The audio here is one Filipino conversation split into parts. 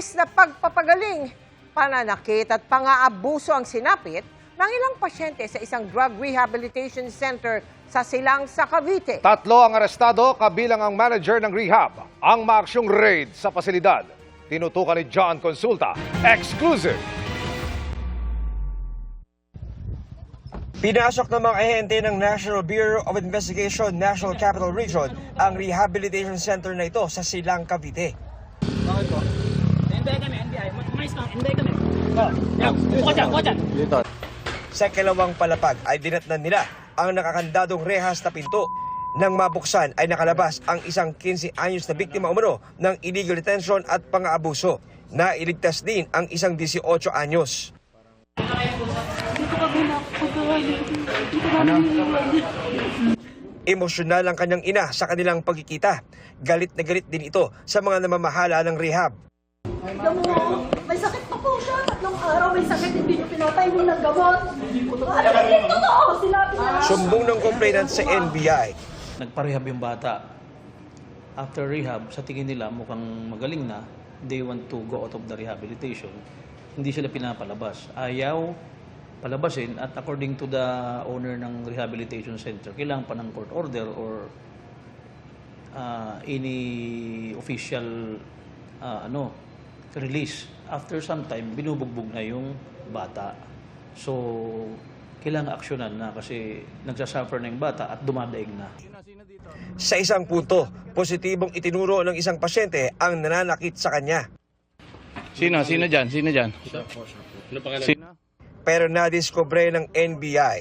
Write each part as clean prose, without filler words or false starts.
Imbis na pagpapagaling, pananakit at pang-aabuso ang sinapit ng ilang pasyente sa isang drug rehabilitation center sa Silang sa Cavite. 3 ang arestado kabilang ang manager ng rehab. Ang maaksyong raid sa pasilidad. Tinutukan ni John Consulta. Exclusive! Pinasok ng mga ahente ng National Bureau of Investigation National Capital Region ang rehabilitation center na ito sa Silang, Cavite. Bakit po? NBI kami, NBI. Mais kang NBI kami. Buka dyan. Sa kalawang palapag ay dinatnan nila ang nakakandadong rehas na pinto. Nang mabuksan ay nakalabas ang isang 15 anyos na biktima umano ng illegal detention at pang-aabuso. Nailigtas din ang isang 18 anyos. Emosyonal ang kanyang ina sa kanilang pagkikita. Galit na galit din ito sa mga namamahala ng rehab. May sakit pa po siya. 3 araw may sakit, hindi niyo pinatay mo ng gamot. Ano ba yung totoo? Sinabi niya. Sumbong ng complainant sa NBI. Nagparehab yung bata. After rehab, sa tingin nila mukhang magaling na, they want to go out of the rehabilitation. Hindi sila pinapalabas. Ayaw palabasin at according to the owner ng rehabilitation center, kailangan pa ng court order or any official release. After some time, binubugbog na yung bata. So, kailangan aksyonan na kasi nagsasuffer na yung bata at dumadaig na. Sa isang punto, positibong itinuro ng isang pasyente ang nananakit sa kanya. Sino dyan? Pero nadiskubre ng NBI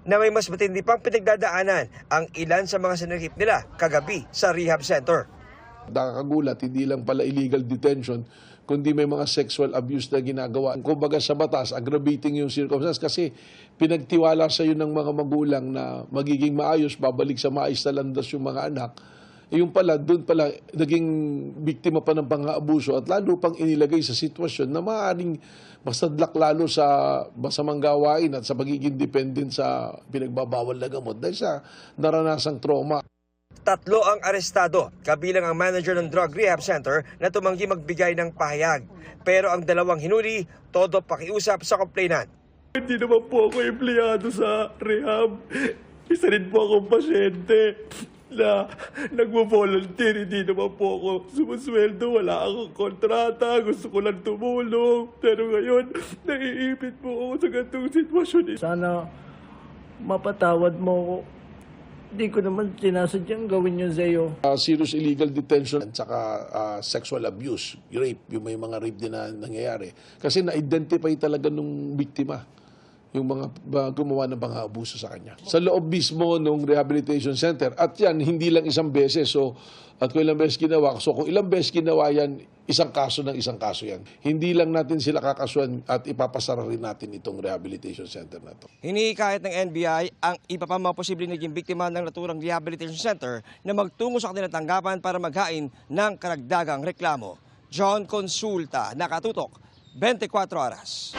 na may mas matindi pang pinagdadaanan ang ilan sa mga sinakip nila kagabi sa rehab center. Nakakagulat, hindi lang pala illegal detention, kundi may mga sexual abuse na ginagawa. Kumbaga sa batas, aggravating yung circumstance kasi pinagtiwala sa iyo ng mga magulang na magiging maayos, babalik sa maayos na landas yung mga anak. Yung pala, doon pala, naging biktima pa ng pang-aabuso at lalo pang inilagay sa sitwasyon na maaaring masadlak lalo sa masamang gawain at sa pagiging dependent sa pinagbabawal na gamot dahil sa naranasang trauma. 3 ang arestado, kabilang ang manager ng drug rehab center na tumanggi magbigay ng pahayag. Pero ang 2 hinuli, todo pakiusap sa complainant. Hindi naman po ako empleyado sa rehab. Isa rin po akong pasyente na nagvo-volunteer. Hindi naman po ako sumusweldo. Wala akong kontrata. Gusto ko lang tumulong. Pero ngayon, naiipit po ako sa ganitong sitwasyon. Sana mapatawad mo ko. Hindi ko naman sinasadyang gawin yun sa'yo. Serious illegal detention at saka sexual abuse, rape, yung may mga rape din na nangyayari. Kasi na-identify talaga nung biktima, yung mga gumawa ng pang-aabuso sa kanya. Sa loob mismo ng rehabilitation center, at yan, hindi lang isang beses. So, at kung ilang beses ginawa, so kung ilang beses ginawa yan, isang kaso yan. Hindi lang natin sila kakasuhan at ipapasara rin natin itong rehabilitation center na to. Hinihikayat ng NBI ang iba pa mga posibleng naging biktima ng naturang rehabilitation center na magtungo sa kanilang tanggapan para maghain ng karagdagang reklamo. John Consulta, Nakatutok, 24 Oras.